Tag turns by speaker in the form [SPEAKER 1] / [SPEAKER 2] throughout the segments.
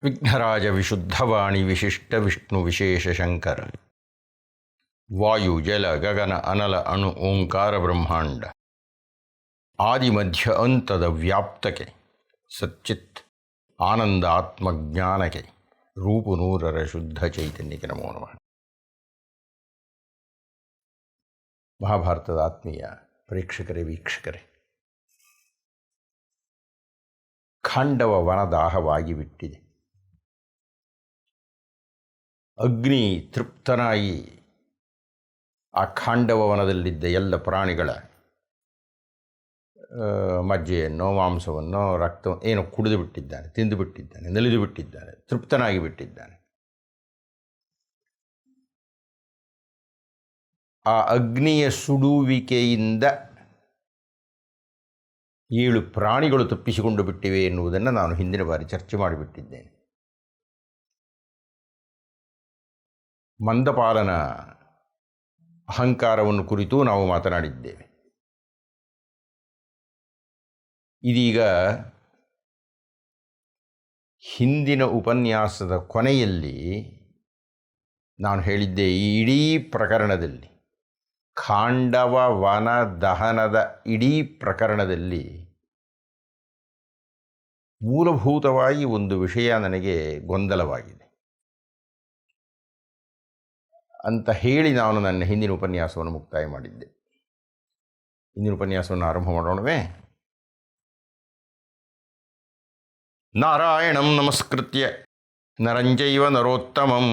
[SPEAKER 1] ವಿಘ್ನರಾಜ ವಿಶುದ್ಧವಾಣಿ ವಿಶಿಷ್ಟ ವಿಷ್ಣು ವಿಶೇಷ ಶಂಕರ ವಾಯು ಜಲ ಗಗನ ಅನಲ ಅಣು ಓಂಕಾರ ಬ್ರಹ್ಮಾಂಡ ಆದಿಮಧ್ಯ ಅಂತದ ವ್ಯಾಪ್ತಕ್ಕೆ ಸಚ್ಚಿತ್ ಆನಂದ ಆತ್ಮಜ್ಞಾನಕ್ಕೆ ರೂಪು ನೂರರ ಶುದ್ಧ ಚೈತನ್ಯಕ್ಕೆ ನಮೋ ನಮಃ. ಮಹಾಭಾರತದ ಆತ್ಮೀಯ ಪ್ರೇಕ್ಷಕರೇ, ವೀಕ್ಷಕರೇ, ಖಾಂಡವ ವನದಾಹವಾಗಿ ಬಿಟ್ಟಿದೆ. ಅಗ್ನಿ ತೃಪ್ತನಾಗಿ ಆ ಖಾಂಡವ ವನದಲ್ಲಿದ್ದ ಎಲ್ಲ ಪ್ರಾಣಿಗಳ ಮಜ್ಜೆಯನ್ನು, ಮಾಂಸವನ್ನು, ರಕ್ತ ಏನೋ ಕುಡಿದು ಬಿಟ್ಟಿದ್ದಾನೆ, ತಿಂದು ಬಿಟ್ಟಿದ್ದಾನೆ, ನಲಿದು ಬಿಟ್ಟಿದ್ದಾನೆ, ತೃಪ್ತನಾಗಿ ಬಿಟ್ಟಿದ್ದಾನೆ. ಆ ಅಗ್ನಿಯ ಸುಡುವಿಕೆಯಿಂದ 7 ಪ್ರಾಣಿಗಳು ತಪ್ಪಿಸಿಕೊಂಡು ಬಿಟ್ಟಿವೆ ಎನ್ನುವುದನ್ನು ನಾನು ಹಿಂದಿನ ಬಾರಿ ಚರ್ಚೆ ಮಾಡಿಬಿಟ್ಟಿದ್ದೇನೆ. ಮಂದಪಾಲನ ಅಹಂಕಾರವನ್ನು ಕುರಿತು ನಾವು ಮಾತನಾಡಿದ್ದೇವೆ. ಇದೀಗ ಹಿಂದಿನ ಉಪನ್ಯಾಸದ ಕೊನೆಯಲ್ಲಿ ನಾನು ಹೇಳಿದ್ದೆ, ಈ ಇಡೀ ಪ್ರಕರಣದಲ್ಲಿ, ಖಾಂಡವ ವನ ದಹನದ ಇಡೀ ಪ್ರಕರಣದಲ್ಲಿ ಮೂಲಭೂತವಾಗಿ ಒಂದು ವಿಷಯ ನನಗೆ ಗೊಂದಲವಾಗಿದೆ ಅಂತ ಹೇಳಿ ನಾನು ನನ್ನ ಹಿಂದಿನ ಉಪನ್ಯಾಸವನ್ನು ಮುಕ್ತಾಯ ಮಾಡಿದ್ದೆ. ಹಿಂದಿನ ಉಪನ್ಯಾಸವನ್ನು ಆರಂಭ ಮಾಡೋಣವೇ? ನಾರಾಯಣಂ ನಮಸ್ಕೃತ್ಯ ನರಂಚೈವ ನರೋತ್ತಮಂ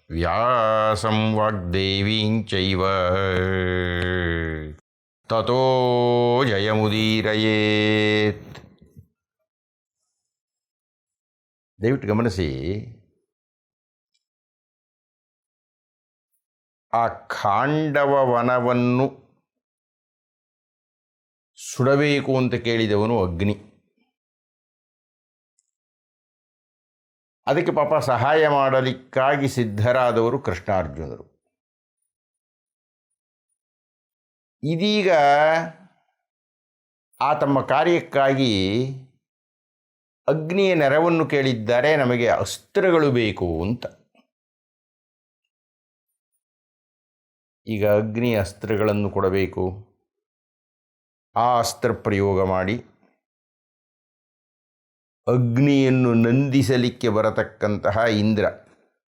[SPEAKER 1] ವ್ಯಾಸಂ ವಾಗ್ದೇವೀಂಚೈವ ತತೋ ಜಯಮುದೀರಯೇತ್. ದಯವಿಟ್ಟು ಗಮನಿಸಿ, ಆ ಖಾಂಡವ ವನವನ್ನು ಸುಡಬೇಕು ಅಂತ ಕೇಳಿದವನು ಅಗ್ನಿ. ಅದಕ್ಕೆ ಪಾಪ ಸಹಾಯ ಮಾಡಲಿಕ್ಕಾಗಿ ಸಿದ್ಧರಾದವರು ಕೃಷ್ಣಾರ್ಜುನರು. ಇದೀಗ ಆ ತಮ್ಮ ಕಾರ್ಯಕ್ಕಾಗಿ ಅಗ್ನಿಯ ನೆರವನ್ನು ಕೇಳಿದ್ದಾರೆ, ನಮಗೆ ಅಸ್ತ್ರಗಳು ಬೇಕು ಅಂತ. ಈಗ ಅಗ್ನಿ ಅಸ್ತ್ರಗಳನ್ನು ಕೊಡಬೇಕು. ಆ ಅಸ್ತ್ರ ಪ್ರಯೋಗ ಮಾಡಿ ಅಗ್ನಿಯನ್ನು ನಂದಿಸಲಿಕ್ಕೆ ಬರತಕ್ಕಂತಹ ಇಂದ್ರ,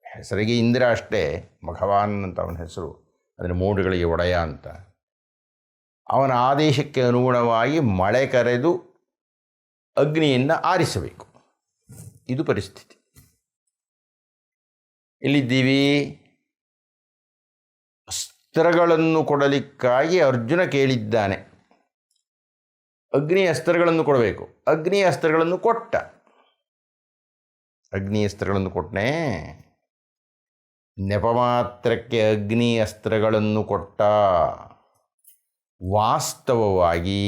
[SPEAKER 1] ಹೆಸರಿಗೆ ಇಂದ್ರ ಅಷ್ಟೇ, ಭಗವಾನ್ ಅಂತ ಅವನ ಹೆಸರು, ಅದರ ಮೋಡಗಳಿಗೆ ಒಡೆಯ ಅಂತ, ಅವನ ಆದೇಶಕ್ಕೆ ಅನುಗುಣವಾಗಿ ಮಳೆ ಕರೆದು ಅಗ್ನಿಯನ್ನು ಆರಿಸಬೇಕು. ಇದು ಪರಿಸ್ಥಿತಿ. ಎಲ್ಲಿದ್ದೀವಿ? ಅಸ್ತ್ರಗಳನ್ನು ಕೊಡಲಿಕ್ಕಾಗಿ ಅರ್ಜುನ ಕೇಳಿದ್ದಾನೆ. ಅಗ್ನಿ ಅಸ್ತ್ರಗಳನ್ನು ಕೊಡಬೇಕು. ಅಗ್ನಿ ಅಸ್ತ್ರಗಳನ್ನು ಕೊಟ್ಟ. ಅಗ್ನಿ ಅಸ್ತ್ರಗಳನ್ನು ಕೊಟ್ಟನೆ, ನೆಪ ಮಾತ್ರಕ್ಕೆ ಅಗ್ನಿ ಅಸ್ತ್ರಗಳನ್ನು ಕೊಟ್ಟ. ವಾಸ್ತವವಾಗಿ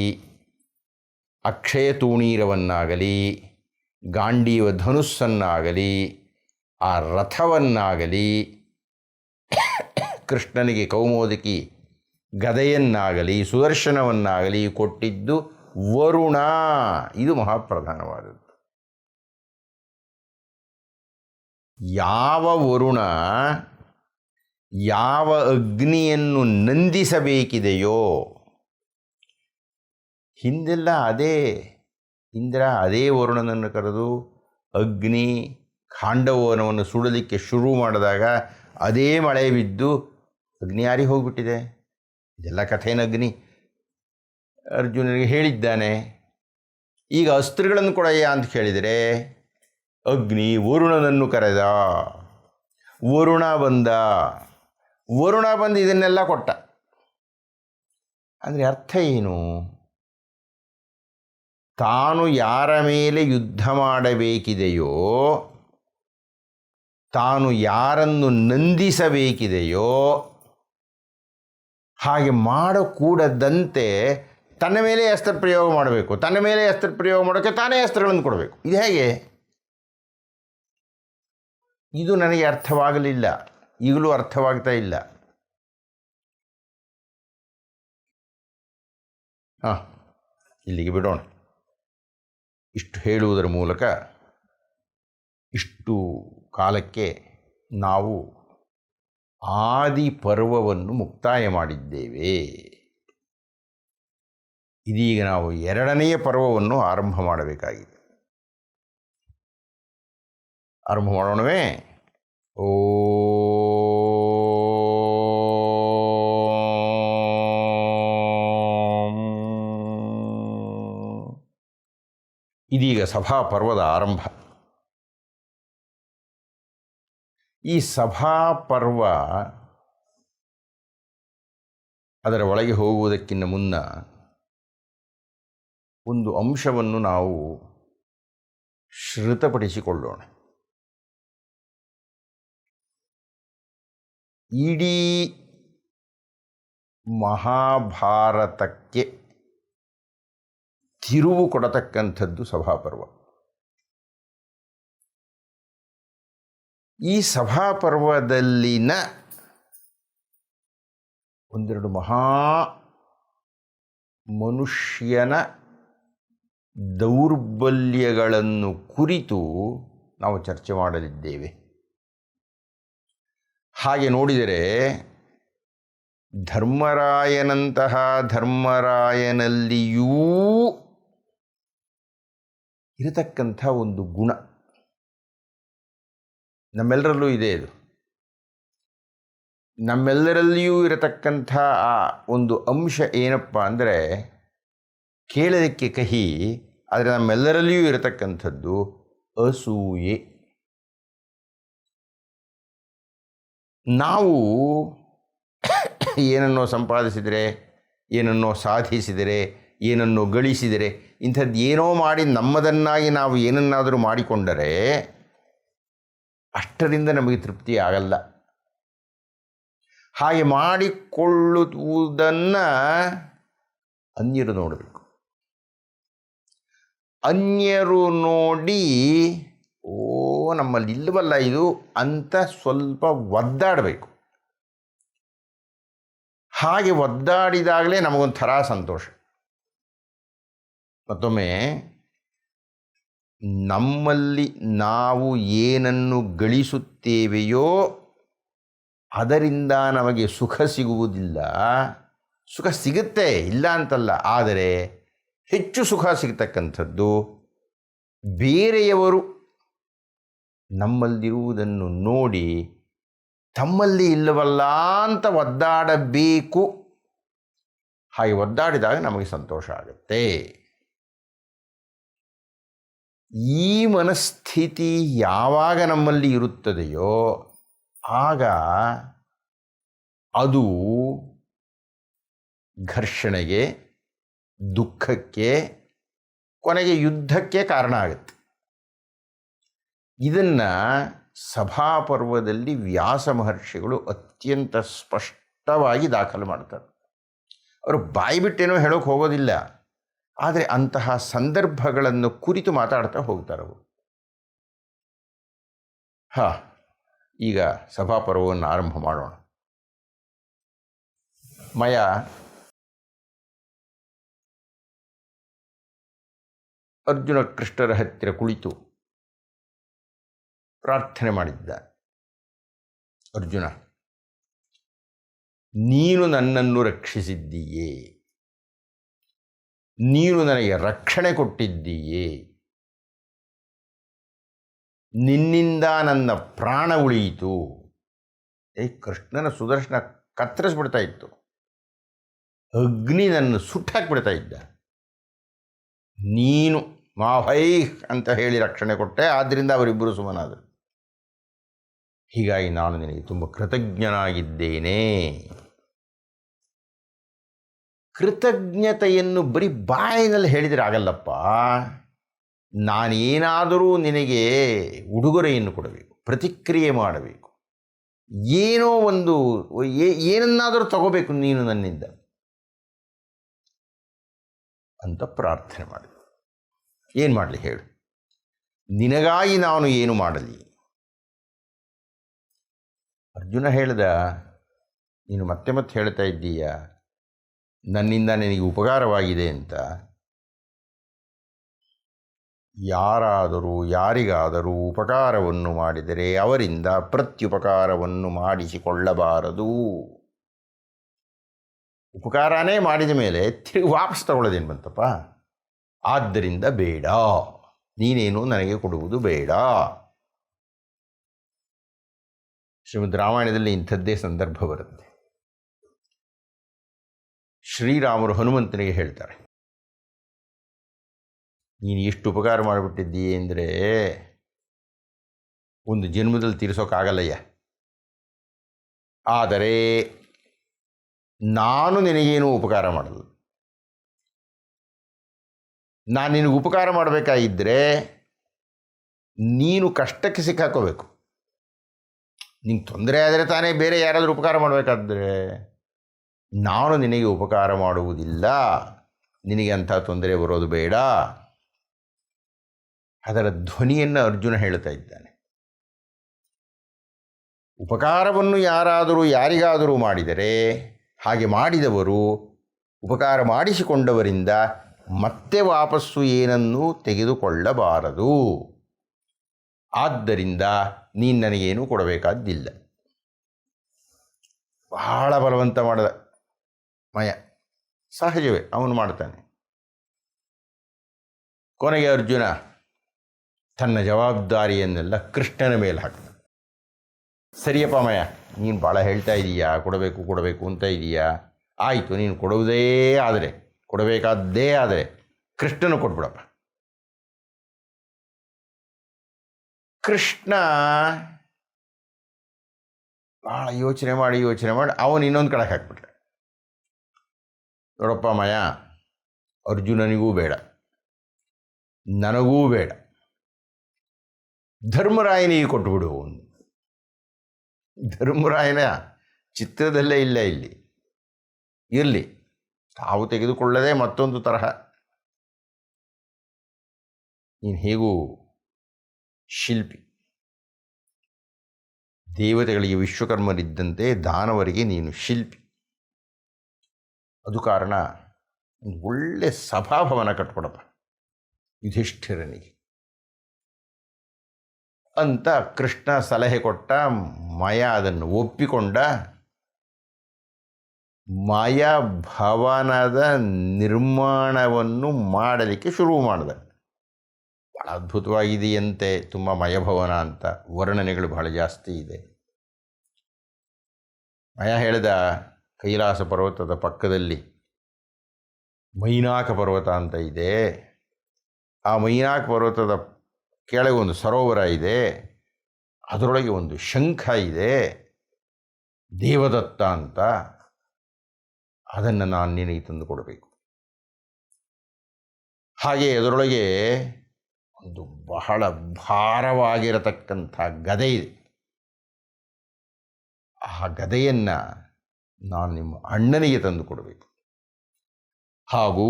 [SPEAKER 1] ಅಕ್ಷಯ ತೂಣೀರವನ್ನಾಗಲಿ, ಗಾಂಡೀವ ಧನುಸ್ಸನ್ನಾಗಲಿ, ಆ ರಥವನ್ನಾಗಲಿ, ಕೃಷ್ಣನಿಗೆ ಕೌಮೋದಕಿ ಗದೆಯನ್ನಾಗಲಿ, ಸುದರ್ಶನವನ್ನಾಗಲಿ ಕೊಟ್ಟಿದ್ದು ವರುಣ. ಇದು ಮಹಾಪ್ರಧಾನವಾದದ್ದು. ಯಾವ ವರುಣ ಯಾವ ಅಗ್ನಿಯನ್ನು ನಂದಿಸಬೇಕಿದೆಯೋ, ಹಿಂದೆಲ್ಲ ಅದೇ ಇಂದ್ರ ಅದೇ ವರುಣನನ್ನು ಕರೆದು ಅಗ್ನಿ ಖಾಂಡವನವನ್ನು ಸುಡಲಿಕ್ಕೆ ಶುರು ಮಾಡಿದಾಗ ಅದೇ ಮಳೆ ಬಿದ್ದು ಅಗ್ನಿ ಆರಿ ಹೋಗಿಬಿಟ್ಟಿದೆ. ಇದೆಲ್ಲ ಕಥೆನ ಅಗ್ನಿ ಅರ್ಜುನನಿಗೆ ಹೇಳಿದ್ದಾನೆ. ಈಗ ಅಸ್ತ್ರಗಳನ್ನು ಕೊಡಯ್ಯ ಅಂತ ಕೇಳಿದರೆ ಅಗ್ನಿ ವರುಣನನ್ನು ಕರೆದ. ವರುಣ ಬಂದ. ವರುಣ ಬಂದು ಇದನ್ನೆಲ್ಲ ಕೊಟ್ಟ. ಅಂದರೆ ಅರ್ಥ ಏನು? ತಾನು ಯಾರ ಮೇಲೆ ಯುದ್ಧ ಮಾಡಬೇಕಿದೆಯೋ, ತಾನು ಯಾರನ್ನು ನಂದಿಸಬೇಕಿದೆಯೋ ಹಾಗೆ ಮಾಡಕೂಡದಂತೆ ತನ್ನ ಮೇಲೆ ಅಸ್ತ್ರ ಪ್ರಯೋಗ ಮಾಡಬೇಕು. ತನ್ನ ಮೇಲೆ ಅಸ್ತ್ರ ಪ್ರಯೋಗ ಮಾಡೋಕ್ಕೆ ತಾನೇ ಅಸ್ತ್ರಗಳನ್ನು ಕೊಡಬೇಕು. ಇದು ಹೇಗೆ? ಇದು ನನಗೆ ಅರ್ಥವಾಗಲಿಲ್ಲ, ಈಗಲೂ ಅರ್ಥವಾಗ್ತಾ ಇಲ್ಲ. ಇಲ್ಲಿಗೆ ಬಿಡೋಣ. ಇಷ್ಟು ಹೇಳುವುದರ ಮೂಲಕ ಇಷ್ಟು ಕಾಲಕ್ಕೆ ನಾವು ಆದಿ ಪರ್ವವನ್ನು ಮುಕ್ತಾಯ ಮಾಡಿದ್ದೇವೆ. ಇದೀಗ ನಾವು 2ನೆಯ ಪರ್ವವನ್ನು ಆರಂಭ ಮಾಡಬೇಕಾಗಿದೆ. ಆರಂಭ ಮಾಡೋಣವೇ? ಇದೀಗ ಸಭಾಪರ್ವದ ಆರಂಭ. ಈ ಸಭಾಪರ್ವ ಅದರ ಒಳಗೆ ಹೋಗುವುದಕ್ಕಿಂತ ಮುನ್ನ ಒಂದು ಅಂಶವನ್ನು ನಾವು ಶ್ರುತಪಡಿಸಿಕೊಳ್ಳೋಣ. ಇಡೀ ಮಹಾಭಾರತಕ್ಕೆ ತಿರುವು ಕೊಡತಕ್ಕಂಥದ್ದು ಸಭಾಪರ್ವ. ಈ ಸಭಾಪರ್ವದಲ್ಲಿನ ಒಂದೆರಡು ಮಹಾ ಮನುಷ್ಯನ ದೌರ್ಬಲ್ಯಗಳನ್ನು ಕುರಿತು ನಾವು ಚರ್ಚೆ ಮಾಡಲಿದ್ದೇವೆ. ಹಾಗೆ ನೋಡಿದರೆ ಧರ್ಮರಾಯನಂತಹ ಧರ್ಮರಾಯನಲ್ಲಿಯೂ ಇರತಕ್ಕಂಥ ಒಂದು ಗುಣ ನಮ್ಮೆಲ್ಲರಲ್ಲೂ ಇದೆ. ಇದು ನಮ್ಮೆಲ್ಲರಲ್ಲಿಯೂ ಇರತಕ್ಕಂಥ ಆ ಒಂದು ಅಂಶ ಏನಪ್ಪ ಅಂದರೆ, ಕೇಳಲಿಕ್ಕೆ ಕಹಿ, ಆದರೆ ನಮ್ಮೆಲ್ಲರಲ್ಲಿಯೂ ಇರತಕ್ಕಂಥದ್ದು ಅಸೂಯೆ. ನಾವು ಏನನ್ನೋ ಸಂಪಾದಿಸಿದರೆ, ಏನನ್ನೋ ಸಾಧಿಸಿದರೆ, ಏನನ್ನೋ ಗಳಿಸಿದರೆ, ಇಂಥದ್ದು ಏನೋ ಮಾಡಿ ನಮ್ಮದನ್ನಾಗಿ ನಾವು ಏನನ್ನಾದರೂ ಮಾಡಿಕೊಂಡರೆ ಅಷ್ಟರಿಂದ ನಮಗೆ ತೃಪ್ತಿ ಆಗಲ್ಲ. ಹಾಗೆ ಮಾಡಿಕೊಳ್ಳುವುದನ್ನು ಅನ್ಯರು ನೋಡಬೇಕು. ಅನ್ಯರು ನೋಡಿ ನಮ್ಮಲ್ಲಿ ಇಲ್ಲವಲ್ಲ ಇದು ಅಂತ ಸ್ವಲ್ಪ ಒದ್ದಾಡಬೇಕು. ಹಾಗೆ ಒದ್ದಾಡಿದಾಗಲೇ ನಮಗೊಂಥರ ಸಂತೋಷ. ಮತ್ತೊಮ್ಮೆ ನಮ್ಮಲ್ಲಿ ನಾವು ಏನನ್ನು ಗಳಿಸುತ್ತೇವೆಯೋ ಅದರಿಂದ ನಮಗೆ ಸುಖ ಸಿಗುವುದಿಲ್ಲ. ಸುಖ ಸಿಗುತ್ತೆ, ಇಲ್ಲ ಅಂತಲ್ಲ, ಆದರೆ ಹೆಚ್ಚು ಸುಖ ಸಿಗತಕ್ಕಂಥದ್ದು ಬೇರೆಯವರು ನಮ್ಮಲ್ಲಿರುವುದನ್ನು ನೋಡಿ ತಮ್ಮಲ್ಲಿ ಇಲ್ಲವಲ್ಲ ಅಂತ ಒದ್ದಾಡಬೇಕು. ಹಾಗೆ ಒದ್ದಾಡಿದಾಗ ನಮಗೆ ಸಂತೋಷ ಆಗುತ್ತೆ. ಈ ಮನಸ್ಥಿತಿ ಯಾವಾಗ ನಮ್ಮಲ್ಲಿ ಇರುತ್ತದೆಯೋ ಆಗ ಅದು ಘರ್ಷಣೆಗೆ, ದುಃಖಕ್ಕೆ, ಕೊನೆಗೆ ಯುದ್ಧಕ್ಕೆ ಕಾರಣ ಆಗುತ್ತೆ. ಇದನ್ನು ಸಭಾಪರ್ವದಲ್ಲಿ ವ್ಯಾಸ ಮಹರ್ಷಿಗಳು ಅತ್ಯಂತ ಸ್ಪಷ್ಟವಾಗಿ ದಾಖಲು ಮಾಡ್ತಾರೆ. ಅವರು ಬಾಯಿಬಿಟ್ಟೇನೋ ಹೇಳೋಕೆ ಹೋಗೋದಿಲ್ಲ, ಆದರೆ ಅಂತಹ ಸಂದರ್ಭಗಳನ್ನು ಕುರಿತು ಮಾತಾಡ್ತಾ ಹೋಗ್ತಾರೆ ಅವರು. ಈಗ ಸಭಾಪರ್ವವನ್ನು ಆರಂಭ ಮಾಡೋಣ. ಮಯ ಅರ್ಜುನ ಕೃಷ್ಣರ ಹತ್ತಿರ ಕುಳಿತು ಪ್ರಾರ್ಥನೆ ಮಾಡಿದ್ದ. ಅರ್ಜುನ, ನೀನು ನನ್ನನ್ನು ರಕ್ಷಿಸಿದ್ದೀಯೇ, ನೀನು ನನಗೆ ರಕ್ಷಣೆ ಕೊಟ್ಟಿದ್ದೀಯೇ, ನಿನ್ನಿಂದ ನನ್ನ ಪ್ರಾಣ ಉಳಿಯಿತು. ಕೃಷ್ಣನ ಸುದರ್ಶನ ಕತ್ತರಿಸ್ಬಿಡ್ತಾ ಇತ್ತು, ಅಗ್ನಿ ನನ್ನ ಸುಟ್ಟಾಕ್ಬಿಡ್ತಾ ಇದ್ದ. ನೀನು ಮಾವೈ ಅಂತ ಹೇಳಿ ರಕ್ಷಣೆ ಕೊಟ್ಟೆ, ಆದ್ದರಿಂದ ಅವರಿಬ್ಬರು ಸುಮ್ಮನಾದರು. ಹೀಗಾಗಿ ನಾನು ನಿನಗೆ ತುಂಬ ಕೃತಜ್ಞನಾಗಿದ್ದೇನೆ. ಕೃತಜ್ಞತೆಯನ್ನು ಬರೀ ಬಾಯಿನಲ್ಲಿ ಹೇಳಿದರೆ ಆಗಲ್ಲಪ್ಪ. ನಾನೇನಾದರೂ ನಿನಗೆ ಉಡುಗೊರೆಯನ್ನು ಕೊಡಬೇಕು, ಪ್ರತಿಕ್ರಿಯೆ ಮಾಡಬೇಕು, ಏನೋ ಒಂದು ಏನನ್ನಾದರೂ ತಗೋಬೇಕು ನೀನು ನನ್ನಿಂದ ಅಂತ ಪ್ರಾರ್ಥನೆ ಮಾಡಿ. ಏನು ಮಾಡಲಿ ಹೇಳು? ನಿನಗಾಗಿ ನಾನು ಏನು ಮಾಡಲಿ? ಅರ್ಜುನ ಹೇಳ್ದ, ನೀನು ಮತ್ತೆ ಮತ್ತೆ ಹೇಳ್ತಾ ಇದ್ದೀಯ ನನ್ನಿಂದ ನಿನಗೆ ಉಪಕಾರವಾಗಿದೆ ಅಂತ. ಯಾರಾದರೂ ಯಾರಿಗಾದರೂ ಉಪಕಾರವನ್ನು ಮಾಡಿದರೆ ಅವರಿಂದ ಪ್ರತ್ಯುಪಕಾರವನ್ನು ಮಾಡಿಸಿಕೊಳ್ಳಬಾರದು. ಉಪಕಾರನೇ ಮಾಡಿದ ಮೇಲೆ ತಿರುಗಿ ವಾಪಸ್ ತಗೊಳ್ಳೋದೇನು ಬಂತಪ್ಪ? ಆದ್ದರಿಂದ ಬೇಡ, ನೀನೇನು ನನಗೆ ಕೊಡುವುದು ಬೇಡ. ಶ್ರೀಮದ್ ರಾಮಾಯಣದಲ್ಲಿ ಇಂಥದ್ದೇ ಸಂದರ್ಭ ಬರುತ್ತೆ. ಶ್ರೀರಾಮರು ಹನುಮಂತನಿಗೆ ಹೇಳ್ತಾರೆ, ನೀನು ಎಷ್ಟು ಉಪಕಾರ ಮಾಡಿಬಿಟ್ಟಿದ್ದೀಯ ಅಂದರೆ ಒಂದು ಜನ್ಮದಲ್ಲಿ ತೀರಿಸೋಕ್ಕಾಗಲ್ಲಯ್ಯ. ಆದರೆ ನಾನು ನಿನಗೇನು ಉಪಕಾರ ಮಾಡಲ್ಲ. ನಾನು ನಿನಗೆ ಉಪಕಾರ ಮಾಡಬೇಕಾಗಿದ್ದರೆ ನೀನು ಕಷ್ಟಕ್ಕೆ ಸಿಕ್ಕಾಕೋಬೇಕು. ನಿಂಗೆ ತೊಂದರೆ ಆದರೆ ತಾನೇ ಬೇರೆ ಯಾರಾದರೂ ಉಪಕಾರ ಮಾಡಬೇಕಾದ್ರೆ. ನಾನು ನಿನಗೆ ಉಪಕಾರ ಮಾಡುವುದಿಲ್ಲ, ನಿನಗೆ ಅಂಥ ತೊಂದರೆ ಬರೋದು ಬೇಡ. ಅದರ ಧ್ವನಿಯನ್ನು ಅರ್ಜುನ ಹೇಳ್ತಾ ಇದ್ದಾನೆ. ಉಪಕಾರವನ್ನು ಯಾರಾದರೂ ಯಾರಿಗಾದರೂ ಮಾಡಿದರೆ ಹಾಗೆ ಮಾಡಿದವರು ಉಪಕಾರ ಮಾಡಿಸಿಕೊಂಡವರಿಂದ ಮತ್ತೆ ವಾಪಸ್ಸು ಏನನ್ನೂ ತೆಗೆದುಕೊಳ್ಳಬಾರದು. ಆದ್ದರಿಂದ ನೀನು ನನಗೇನು ಕೊಡಬೇಕಾದ್ದಿಲ್ಲ. ಬಹಳ ಬಲವಂತ ಮಾಡಿದ ಮಯ. ಸಹಜವೇ, ಅವನು ಮಾಡ್ತಾನೆ. ಕೊನೆಗೆ ಅರ್ಜುನ ತನ್ನ ಜವಾಬ್ದಾರಿಯನ್ನೆಲ್ಲ ಕೃಷ್ಣನ ಮೇಲೆ ಹಾಕ್ತಾನೆ. ಸರಿಯಪ್ಪ ಮಯ, ನೀನು ಭಾಳ ಹೇಳ್ತಾ ಇದೀಯಾ, ಕೊಡಬೇಕು ಅಂತ ಇದೀಯಾ. ಆಯಿತು, ನೀನು ಕೊಡಬೇಕಾದ್ದೇ ಆದರೆ ಕೃಷ್ಣನು ಕೊಟ್ಬಿಡಪ್ಪ. ಕೃಷ್ಣ ಭಾಳ ಯೋಚನೆ ಮಾಡಿ ಅವನು ಇನ್ನೊಂದು ಕಡೆ ಹಾಕ್ಬಿಟ್ರೆ, ನೋಡಪ್ಪ ಮಯ, ಅರ್ಜುನನಿಗೂ ಬೇಡ, ನನಗೂ ಬೇಡ, ಧರ್ಮರಾಯನಿಗೆ ಕೊಟ್ಟುಬಿಡು. ಧರ್ಮರಾಯನ ಚಿತ್ರದಲ್ಲೇ ಇಲ್ಲ, ಇಲ್ಲಿ ಇರಲಿ, ತಾವು ತೆಗೆದುಕೊಳ್ಳದೆ ಮತ್ತೊಂದು ತರಹ. ನೀನು ಹೇಗೂ ಶಿಲ್ಪಿ, ದೇವತೆಗಳಿಗೆ ವಿಶ್ವಕರ್ಮರಿದ್ದಂತೆ ದಾನವರಿಗೆ ನೀನು ಶಿಲ್ಪಿ. ಅದು ಕಾರಣ ಒಂದು ಒಳ್ಳೆ ಸಭಾಭವನ ಕಟ್ಕೊಡಪ್ಪ ಯುಧಿಷ್ಠಿರನಿಗೆ ಅಂತ ಕೃಷ್ಣ ಸಲಹೆ ಕೊಟ್ಟ. ಮಯ ಅದನ್ನು ಒಪ್ಪಿಕೊಂಡ. ಮಯ ಭವನದ ನಿರ್ಮಾಣವನ್ನು ಮಾಡಲಿಕ್ಕೆ ಶುರು ಮಾಡಿದ. ಭಾಳ ಅದ್ಭುತವಾಗಿದೆಯಂತೆ ತುಂಬ ಮಯಭವನ ಅಂತ ವರ್ಣನೆಗಳು ಬಹಳ ಜಾಸ್ತಿ ಇದೆ. ಮಯ ಹೇಳಿದ, ಕೈಲಾಸ ಪರ್ವತದ ಪಕ್ಕದಲ್ಲಿ ಮೈನಾಕ ಪರ್ವತ ಅಂತ ಇದೆ. ಆ ಮೈನಾಕ ಪರ್ವತದ ಕೆಳಗೆ ಒಂದು ಸರೋವರ ಇದೆ, ಅದರೊಳಗೆ ಒಂದು ಶಂಖ ಇದೆ, ದೇವದತ್ತ ಅಂತ. ಅದನ್ನು ನಾನು ನಿನಗೆ ತಂದು ಕೊಡಬೇಕು. ಹಾಗೆ ಅದರೊಳಗೆ ಒಂದು ಬಹಳ ಭಾರವಾಗಿರತಕ್ಕಂಥ ಗದೆ ಇದೆ. ಆ ಗದೆಯನ್ನು ನಾನು ನಿಮ್ಮ ಅಣ್ಣನಿಗೆ ತಂದು ಕೊಡಬೇಕು. ಹಾಗೂ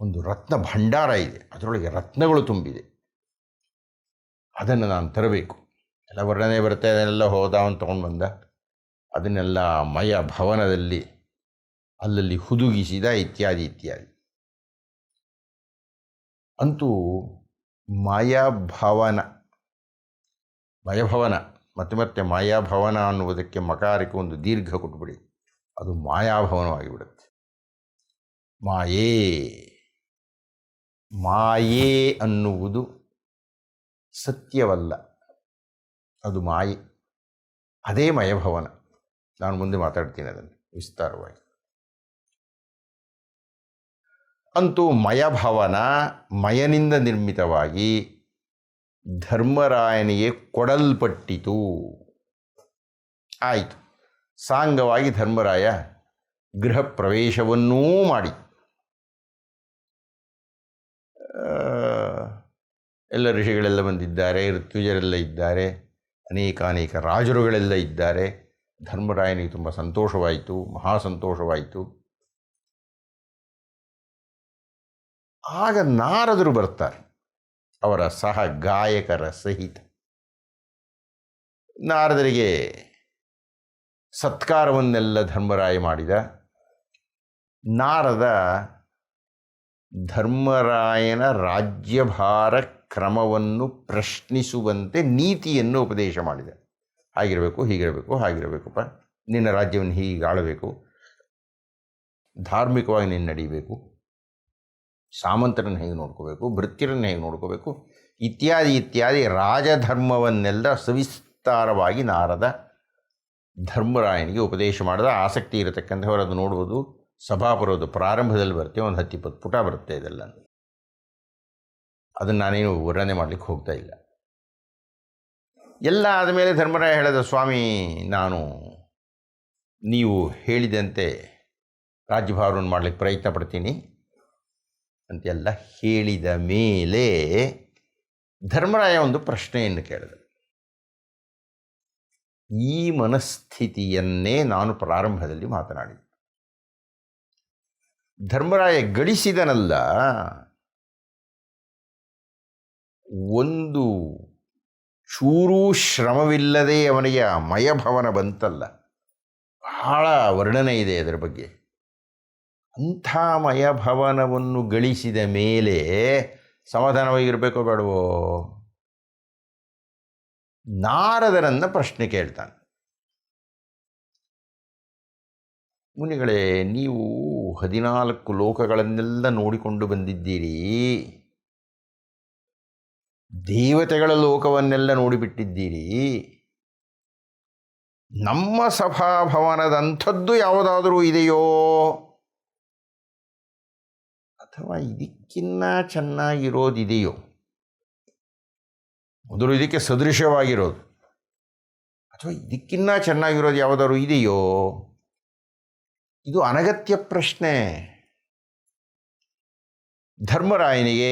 [SPEAKER 1] ಒಂದು ರತ್ನ ಭಂಡಾರ ಇದೆ, ಅದರೊಳಗೆ ರತ್ನಗಳು ತುಂಬಿದೆ, ಅದನ್ನು ನಾನು ತರಬೇಕು. ಎಲ್ಲ ವರ್ಣನೆ ಬರುತ್ತೆ, ಅದನ್ನೆಲ್ಲ ಅವನು ತೊಗೊಂಡು ಬಂದ. ಅದನ್ನೆಲ್ಲ ಮಯ ಭವನದಲ್ಲಿ ಅಲ್ಲಲ್ಲಿ ಹುದುಗಿಸಿದ, ಇತ್ಯಾದಿ. ಅಂತೂ ಮಯಭವನ ಮತ್ತೆ ಮಾಯಾಭವನ ಅನ್ನುವುದಕ್ಕೆ ಮಕಾರಕ್ಕೆ ಒಂದು ದೀರ್ಘ ಕೊಟ್ಬಿಡಿ, ಅದು ಮಾಯಾಭವನವಾಗಿಬಿಡುತ್ತೆ. ಮಾಯೆ ಅನ್ನುವುದು ಸತ್ಯವಲ್ಲ, ಅದು ಮಾಯೆ. ಅದೇ ಮಯಭವನ. ನಾನು ಮುಂದೆ ಮಾತಾಡ್ತೀನಿ ಅದನ್ನು ವಿಸ್ತಾರವಾಗಿ. ಅಂತೂ ಮಯಭವನ ಮಯನಿಂದ ನಿರ್ಮಿತವಾಗಿ ಧರ್ಮರಾಯನಿಗೆ ಕೊಡಲ್ಪಟ್ಟಿತು. ಆಯಿತು, ಸಾಂಗವಾಗಿ ಧರ್ಮರಾಯ ಗೃಹ ಪ್ರವೇಶವನ್ನೂ ಮಾಡಿ ಎಲ್ಲ ಋಷಿಗಳೆಲ್ಲ ಬಂದಿದ್ದಾರೆ, ಋತ್ವಿಜರೆಲ್ಲ ಇದ್ದಾರೆ, ಅನೇಕ ರಾಜರುಗಳೆಲ್ಲ ಇದ್ದಾರೆ. ಧರ್ಮರಾಯನಿಗೆ ತುಂಬ ಸಂತೋಷವಾಯಿತು, ಮಹಾ ಸಂತೋಷವಾಯಿತು. ಆಗ ನಾರದರು ಬರ್ತಾರೆ, ಅವರ ಸಹ ಗಾಯಕರ ಸಹಿತ. ನಾರದರಿಗೆ ಸತ್ಕಾರವನ್ನೆಲ್ಲ ಧರ್ಮರಾಯ ಮಾಡಿದ. ನಾರದ ಧರ್ಮರಾಯನ ರಾಜ್ಯಭಾರ ಕ್ರಮವನ್ನು ಪ್ರಶ್ನಿಸುವಂತೆ ನೀತಿಯನ್ನು ಉಪದೇಶ ಮಾಡಿದೆ. ಹಾಗಿರಬೇಕು, ಹೀಗಿರಬೇಕು, ಹಾಗಿರಬೇಕಪ್ಪ, ನಿನ್ನ ರಾಜ್ಯವನ್ನು ಹೀಗೆ ಆಳಬೇಕು, ಧಾರ್ಮಿಕವಾಗಿ ನೀನು ನಡೀಬೇಕು, ಸಾಮಂತರನ್ನು ಹೇಗೆ ನೋಡ್ಕೋಬೇಕು, ಭೃತ್ಯರನ್ನು ಹೇಗೆ ನೋಡ್ಕೋಬೇಕು, ಇತ್ಯಾದಿ ಇತ್ಯಾದಿ ರಾಜಧರ್ಮವನ್ನೆಲ್ಲ ಸವಿಸ್ತಾರವಾಗಿ ನಾರದ ಧರ್ಮರಾಯನಿಗೆ ಉಪದೇಶ ಮಾಡಿದ. ಆಸಕ್ತಿ ಇರತಕ್ಕಂಥವರು ಅದು ನೋಡುವುದು ಸಭಾಪುರದ ಪ್ರಾರಂಭದಲ್ಲಿ ಬರುತ್ತೆ, ಒಂದು 10-20 ಪುಟ ಬರುತ್ತೆ. ಇದೆಲ್ಲ ಅದನ್ನು ನಾನೇನು ವರ್ಣನೆ ಮಾಡಲಿಕ್ಕೆ ಹೋಗ್ತಾ ಇಲ್ಲ. ಎಲ್ಲ ಆದಮೇಲೆ ಧರ್ಮರಾಯ ಹೇಳಿದ, ಸ್ವಾಮಿ, ನೀವು ಹೇಳಿದಂತೆ ರಾಜ್ಯಭಾರವನ್ನು ಮಾಡಲಿಕ್ಕೆ ಪ್ರಯತ್ನ ಪಡ್ತೀನಿ ಅಂತೆಲ್ಲ ಹೇಳಿದ ಮೇಲೆ ಧರ್ಮರಾಯ ಒಂದು ಪ್ರಶ್ನೆಯನ್ನು ಕೇಳಿದ. ಈ ಮನಸ್ಥಿತಿಯನ್ನೇ ನಾನು ಪ್ರಾರಂಭದಲ್ಲಿ ಮಾತನಾಡಿದೆ. ಧರ್ಮರಾಯ ಗಳಿಸಿದನಲ್ಲ, ಒಂದು ಚೂರೂ ಶ್ರಮವಿಲ್ಲದೆ ಅವನಿಗೆ ಆ ಮಯಭವನ ಬಂತಲ್ಲ, ಬಹಳ ವರ್ಣನೆ ಇದೆ ಅದರ ಬಗ್ಗೆ. ಅಂಥ ಮಯಭವನವನ್ನು ಗಳಿಸಿದ ಮೇಲೆ ಸಮಾಧಾನವಾಗಿರಬೇಕೋ ಬೇಡವೋ? ನಾರದರನ್ನು ಪ್ರಶ್ನೆ ಕೇಳ್ತಾನೆ. ಮುನಿಗಳೇ, ನೀವು 14 ಲೋಕಗಳನ್ನೆಲ್ಲ ನೋಡಿಕೊಂಡು ಬಂದಿದ್ದೀರಿ, ದೇವತೆಗಳ ಲೋಕವನ್ನೆಲ್ಲ ನೋಡಿಬಿಟ್ಟಿದ್ದೀರಿ. ನಮ್ಮ ಸಭಾಭವನದಂಥದ್ದು ಯಾವುದಾದರೂ ಇದೆಯೋ, ಅಥವಾ ಇದಕ್ಕಿನ್ನ ಚೆನ್ನಾಗಿರೋದಿದೆಯೋ? ಮೊದಲು ಇದಕ್ಕೆ ಸದೃಶವಾಗಿರೋದು, ಅಥವಾ ಇದಕ್ಕಿನ್ನ ಚೆನ್ನಾಗಿರೋದು ಯಾವುದಾದ್ರು ಇದೆಯೋ? ಇದು ಅನಗತ್ಯ ಪ್ರಶ್ನೆ. ಧರ್ಮರಾಯನಿಗೆ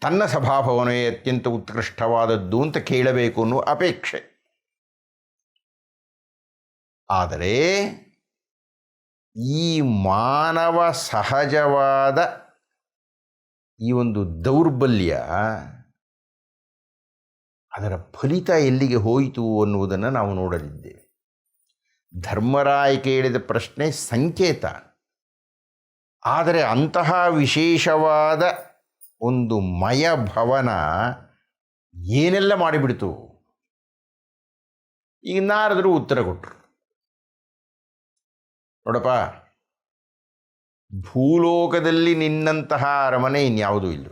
[SPEAKER 1] ತನ್ನ ಸಭಾಭವನವೇ ಅತ್ಯಂತ ಉತ್ಕೃಷ್ಟವಾದದ್ದು ಅಂತ ಕೇಳಬೇಕು ಅನ್ನೋ ಅಪೇಕ್ಷೆ. ಆದರೆ ಈ ಮಾನವ ಸಹಜವಾದ ಈ ಒಂದು ದೌರ್ಬಲ್ಯ, ಅದರ ಫಲಿತ ಎಲ್ಲಿಗೆ ಹೋಯಿತು ಅನ್ನುವುದನ್ನು ನಾವು ನೋಡಲಿದ್ದೇವೆ. ಧರ್ಮರಾಯ ಕೇಳಿದ ಪ್ರಶ್ನೆ ಸಂಕೇತ, ಆದರೆ ಅಂತಹ ವಿಶೇಷವಾದ ಒಂದು ಮಯಭವನ ಏನೆಲ್ಲ ಮಾಡಿಬಿಡ್ತು. ಈಗ ನಾರದರು ಉತ್ತರ ಕೊಟ್ಟರು. ನೋಡಪ್ಪ, ಭೂಲೋಕದಲ್ಲಿ ನಿನ್ನಂತಹ ಅರಮನೆ ಇನ್ಯಾವುದೂ ಇಲ್ಲ,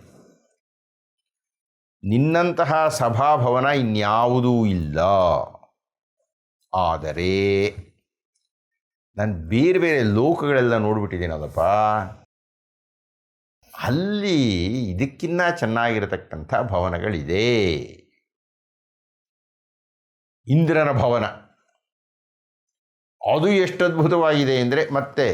[SPEAKER 1] ನಿನ್ನಂತಹ ಸಭಾಭವನ ಇನ್ಯಾವುದೂ ಇಲ್ಲ. ಆದರೆ ನಾನು ಬೇರೆ ಬೇರೆ ಲೋಕಗಳೆಲ್ಲ ನೋಡಿಬಿಟ್ಟಿದ್ದೀನಲ್ಲಪ್ಪ, ಅಲ್ಲಿ ಇದಕ್ಕಿನ್ನ ಚೆನ್ನಾಗಿರತಕ್ಕಂಥ ಭವನಗಳಿದೆ. ಇಂದ್ರನ ಭವನ ಅದು ಎಷ್ಟು ಅದ್ಭುತವಾಗಿದೆ ಅಂದರೆ, ಮತ್ತೆ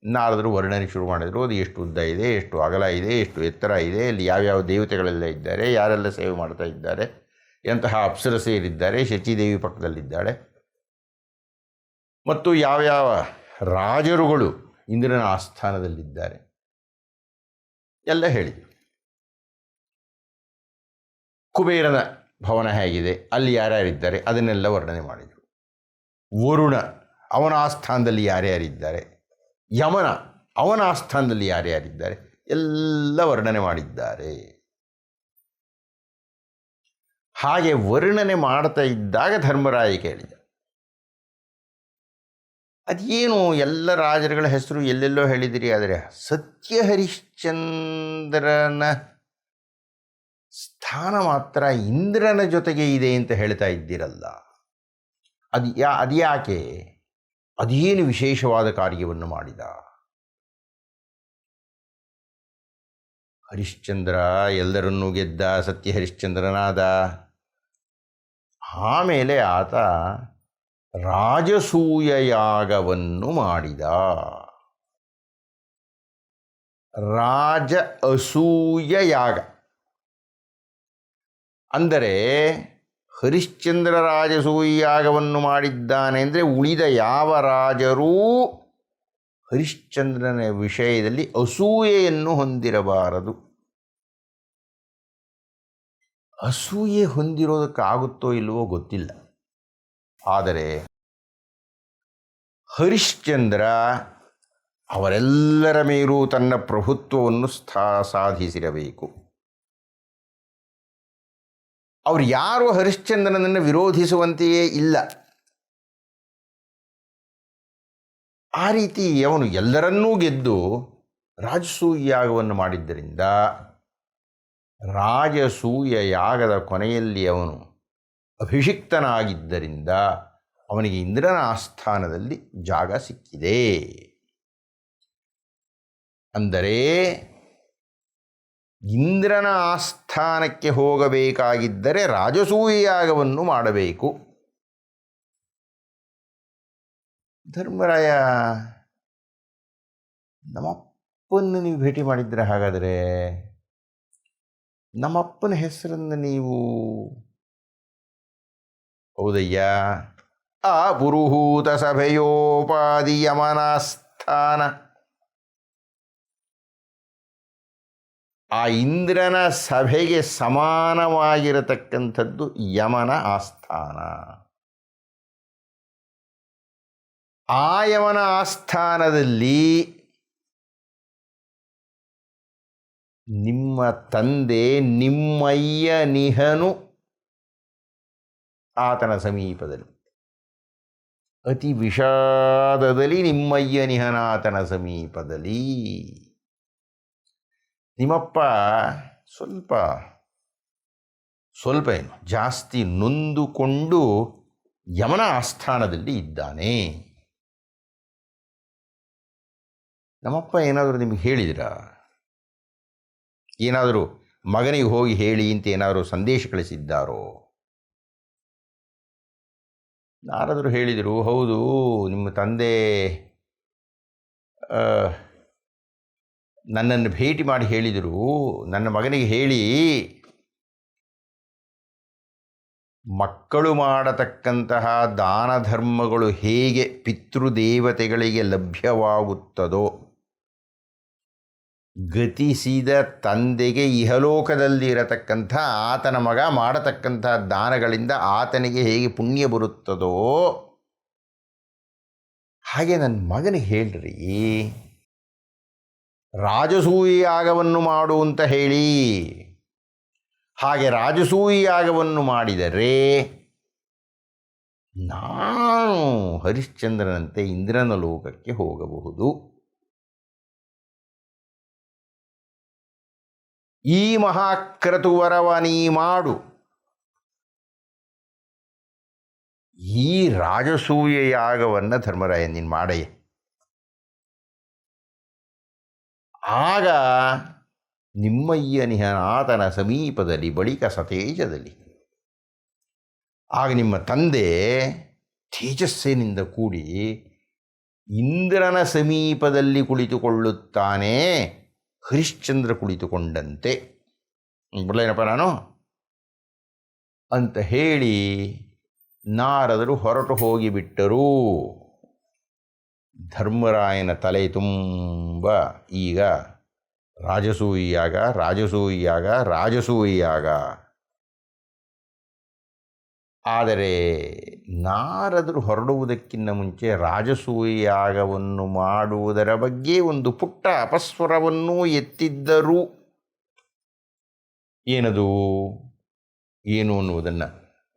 [SPEAKER 1] ನಾರದರು ವರ್ಣನೆ ಶುರು ಮಾಡಿದರು. ಅದು ಎಷ್ಟು ಉದ್ದ ಇದೆ, ಎಷ್ಟು ಅಗಲ ಇದೆ, ಎಷ್ಟು ಎತ್ತರ ಇದೆ, ಅಲ್ಲಿ ಯಾವ್ಯಾವ ದೇವತೆಗಳೆಲ್ಲ ಇದ್ದಾರೆ, ಯಾರೆಲ್ಲ ಸೇವೆ ಮಾಡ್ತಾ ಇದ್ದಾರೆ, ಎಂತಹ ಅಪ್ಸರಸೆಯರಿದ್ದಾರೆ, ಶಚಿದೇವಿ ಪಕ್ಕದಲ್ಲಿದ್ದಾಳೆ, ಮತ್ತು ಯಾವ್ಯಾವ ರಾಜರುಗಳು ಇಂದ್ರನ ಆಸ್ಥಾನದಲ್ಲಿದ್ದಾರೆ ಎಲ್ಲ ಹೇಳಿದರು. ಕುಬೇರನ ಭವನ ಹೇಗಿದೆ, ಅಲ್ಲಿ ಯಾರ್ಯಾರಿದ್ದಾರೆ ಅದನ್ನೆಲ್ಲ ವರ್ಣನೆ ಮಾಡಿದರು. ವರುಣ ಅವನ ಆಸ್ಥಾನದಲ್ಲಿ ಯಾರ್ಯಾರಿದ್ದಾರೆ, ಯಮನ ಅವನ ಆಸ್ಥಾನದಲ್ಲಿ ಯಾರ್ಯಾರಿದ್ದಾರೆ ಎಲ್ಲ ವರ್ಣನೆ ಮಾಡಿದ್ದಾರೆ. ಹಾಗೆ ವರ್ಣನೆ ಮಾಡ್ತಾ ಇದ್ದಾಗ ಧರ್ಮರಾಯ ಕೇಳಿದ, ಅದೇನು ಎಲ್ಲ ರಾಜರುಗಳ ಹೆಸರು ಎಲ್ಲೆಲ್ಲೋ ಹೇಳಿದಿರಿ, ಆದರೆ ಸತ್ಯ ಹರಿಶ್ಚಂದ್ರನ ಸ್ಥಾನ ಮಾತ್ರ ಇಂದ್ರನ ಜೊತೆಗೆ ಇದೆ ಅಂತ ಹೇಳ್ತಾ ಇದ್ದೀರಲ್ಲ, ಅದ್ಯಾಕೆ? ಅದೇನು ವಿಶೇಷವಾದ ಕಾರ್ಯವನ್ನು ಮಾಡಿದ? ಹರಿಶ್ಚಂದ್ರ ಎಲ್ಲರನ್ನೂ ಗೆದ್ದ, ಸತ್ಯ ಹರಿಶ್ಚಂದ್ರನಾದ. ಆಮೇಲೆ ಆತ ರಾಜಸೂಯ ಯಾಗವನ್ನು ಮಾಡಿದ. ರಾಜ ಅಸೂಯ ಯಾಗ ಅಂದರೆ ಹರಿಶ್ಚಂದ್ರ ರಾಜಸೂಯ ಯಾಗವನ್ನು ಮಾಡಿದ್ದಾನೆ ಅಂದರೆ ಉಳಿದ ಯಾವ ರಾಜರೂ ಹರಿಶ್ಚಂದ್ರನ ವಿಷಯದಲ್ಲಿ ಅಸೂಯೆಯನ್ನು ಹೊಂದಿರಬಾರದು. ಅಸೂಯೆ ಹೊಂದಿರೋದಕ್ಕಾಗುತ್ತೋ ಇಲ್ಲವೋ ಗೊತ್ತಿಲ್ಲ, ಆದರೆ ಹರಿಶ್ಚಂದ್ರ ಅವರೆಲ್ಲರ ಮೇಲೂ ತನ್ನ ಪ್ರಭುತ್ವವನ್ನು ಸಾಧಿಸಿರಬೇಕು. ಅವರು ಯಾರು ಹರಿಶ್ಚಂದ್ರನನ್ನು ವಿರೋಧಿಸುವಂತೆಯೇ ಇಲ್ಲ. ಆ ರೀತಿ ಅವನು ಎಲ್ಲರನ್ನೂ ಗೆದ್ದು ರಾಜಸೂಯ ಯಾಗವನ್ನು ಮಾಡಿದ್ದರಿಂದ ರಾಜಸೂಯ ಯಾಗದ ಕೊನೆಯಲ್ಲಿ ಅವನು ಅಭಿಷಿಕ್ತನಾಗಿದ್ದರಿಂದ ಅವನಿಗೆ ಇಂದ್ರನ ಆಸ್ಥಾನದಲ್ಲಿ ಜಾಗ ಸಿಕ್ಕಿದೆ. ಅಂದರೆ ಇಂದ್ರನ ಆಸ್ಥಾನಕ್ಕೆ ಹೋಗಬೇಕಾಗಿದ್ದರೆ ರಾಜಸೂಯ ಯಾಗವನ್ನು ಮಾಡಬೇಕು. ಧರ್ಮರಾಯ, ನಮ್ಮಪ್ಪನ್ನು ನೀವು ಭೇಟಿ ಮಾಡಿದ್ರೆ, ಹಾಗಾದರೆ ನಮ್ಮಪ್ಪನ ಹೆಸರನ್ನು ನೀವು? ಹೌದಯ್ಯ, ಆ ಪುರುಹೂತ ಸಭೆಯೋಪಾದಿ ಯಮನಾಸ್ಥಾನ, ಆ ಇಂದ್ರನ ಸಭೆಗೆ ಸಮಾನವಾಗಿರತಕ್ಕಂಥದ್ದು ಯಮನ ಆಸ್ಥಾನ. ಆ ಯಮನ ಆಸ್ಥಾನದಲ್ಲಿ ನಿಮ್ಮ ತಂದೆ ನಿಮ್ಮಯ್ಯ ನಿಹನು ಆತನ ಸಮೀಪದಲ್ಲಿ, ಅತಿ ವಿಷಾದದಲ್ಲಿ ನಿಮ್ಮಯ್ಯ ನಿಹನಾತನ ಸಮೀಪದಲ್ಲಿ. ನಿಮ್ಮಪ್ಪ ಸ್ವಲ್ಪ ಏನು ಜಾಸ್ತಿ ನೊಂದುಕೊಂಡು ಯಮನ ಆಸ್ಥಾನದಲ್ಲಿ ಇದ್ದಾನೆ. ನಮ್ಮಪ್ಪ ಏನಾದರೂ ನಿಮಗೆ ಹೇಳಿದಿರಾ? ಏನಾದರೂ ಮಗನಿಗೆ ಹೋಗಿ ಹೇಳಿ ಅಂತ ಏನಾದರೂ ಸಂದೇಶ ಕಳಿಸಿದ್ದಾರೋ? ಯಾರಾದರೂ ಹೇಳಿದರು, ಹೌದು ನಿಮ್ಮ ತಂದೆ ನನ್ನನ್ನು ಭೇಟಿ ಮಾಡಿ ಹೇಳಿದರು, ನನ್ನ ಮಗನಿಗೆ ಹೇಳಿ ಮಕ್ಕಳು ಮಾಡತಕ್ಕಂತಹ ದಾನ ಧರ್ಮಗಳು ಹೇಗೆ ಪಿತೃದೇವತೆಗಳಿಗೆ ಲಭ್ಯವಾಗುತ್ತದೋ, ಗತಿಸಿದ ತಂದೆಗೆ ಇಹಲೋಕದಲ್ಲಿ ಇರತಕ್ಕಂಥ ಆತನ ಮಗ ಮಾಡತಕ್ಕಂಥ ದಾನಗಳಿಂದ ಆತನಿಗೆ ಹೇಗೆ ಪುಣ್ಯ ಬರುತ್ತದೋ ಹಾಗೆ ನನ್ನ ಮಗನಿಗೆ ಹೇಳ್ರಿ, ರಾಜಸೂಯ ಯಾಗವನ್ನು ಮಾಡು ಅಂತ ಹೇಳಿ. ಹಾಗೆ ರಾಜಸೂಯ ಯಾಗವನ್ನು ಮಾಡಿದರೆ ನಾನು ಹರಿಶ್ಚಂದ್ರನಂತೆ ಇಂದ್ರನ ಲೋಕಕ್ಕೆ ಹೋಗಬಹುದು. ಈ ಮಹಾಕ್ರತುವರವ ನೀ ಮಾಡು. ಈ ರಾಜಸೂಯ ಯಾಗವನ್ನು ಧರ್ಮರಾಯ ನೀನು ಮಾಡಯ್ಯ. ಆಗ ನಿಮ್ಮಯ್ಯ ನಿಹನಾಥನ ಸಮೀಪದಲ್ಲಿ ಬಳಿಕ ಸತೇಜದಲ್ಲಿ ಆಗ ನಿಮ್ಮ ತಂದೆ ತೇಜಸ್ಸಿನಿಂದ ಕೂಡಿ ಇಂದ್ರನ ಸಮೀಪದಲ್ಲಿ ಕುಳಿತುಕೊಳ್ಳುತ್ತಾನೆ, ಹರಿಶ್ಚಂದ್ರ ಕುಳಿತುಕೊಂಡಂತೆ. ಬರಲೇನಪ್ಪ ನಾನು ಅಂತ ಹೇಳಿ ನಾರದರು ಹೊರಟು ಹೋಗಿಬಿಟ್ಟರು. ಧರ್ಮರಾಯನ ತಲೆ ತುಂಬ ಈಗ ರಾಜಸೂಯಾಗ ರಾಜಸೂಯಾಗ ರಾಜಸೂಯಾಗ. ಆದರೆ ನಾರದರು ಹೊರಡುವುದಕ್ಕಿಂತ ಮುಂಚೆ ರಾಜಸೂಯಾಗವನ್ನು ಮಾಡುವುದರ ಬಗ್ಗೆ ಒಂದು ಪುಟ್ಟ ಅಪಸ್ವರವನ್ನೂ ಎತ್ತಿದ್ದರು. ಏನದು ಏನು ಅನ್ನುವುದನ್ನು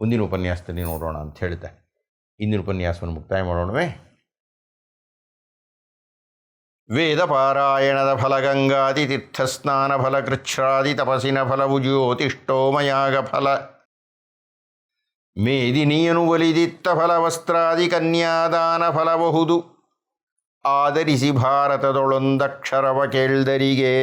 [SPEAKER 1] ಮುಂದಿನ ಉಪನ್ಯಾಸದಲ್ಲಿ ನೋಡೋಣ ಅಂತ ಹೇಳ್ತಾ ಇಂದಿನ ಉಪನ್ಯಾಸವನ್ನು ಮುಕ್ತಾಯ ಮಾಡೋಣವೇ. ವೇದ ಪಾರಾಯಣದ ಫಲ, ಗಂಗಾದಿ ತೀರ್ಥಸ್ನಾನ ಫಲ, ಕೃಚ್ಛ್ರಾದಿ ತಪಸ್ಸಿನ ಫಲವು, ಜ್ಯೋತಿಷ್ಠೋಮಯಾಗ ಫಲ, ಮೇದಿನಿಯನು ಒಲಿದಿತ್ತ ಫಲ, ವಸ್ತ್ರಾದಿ ಕನ್ಯಾದಾನ ಫಲಬಹುದು. ಆದರಿಸಿ ಭಾರತದೊಳೊಂದಕ್ಷರವ ಕೇಳ್ದರಿಗೆ.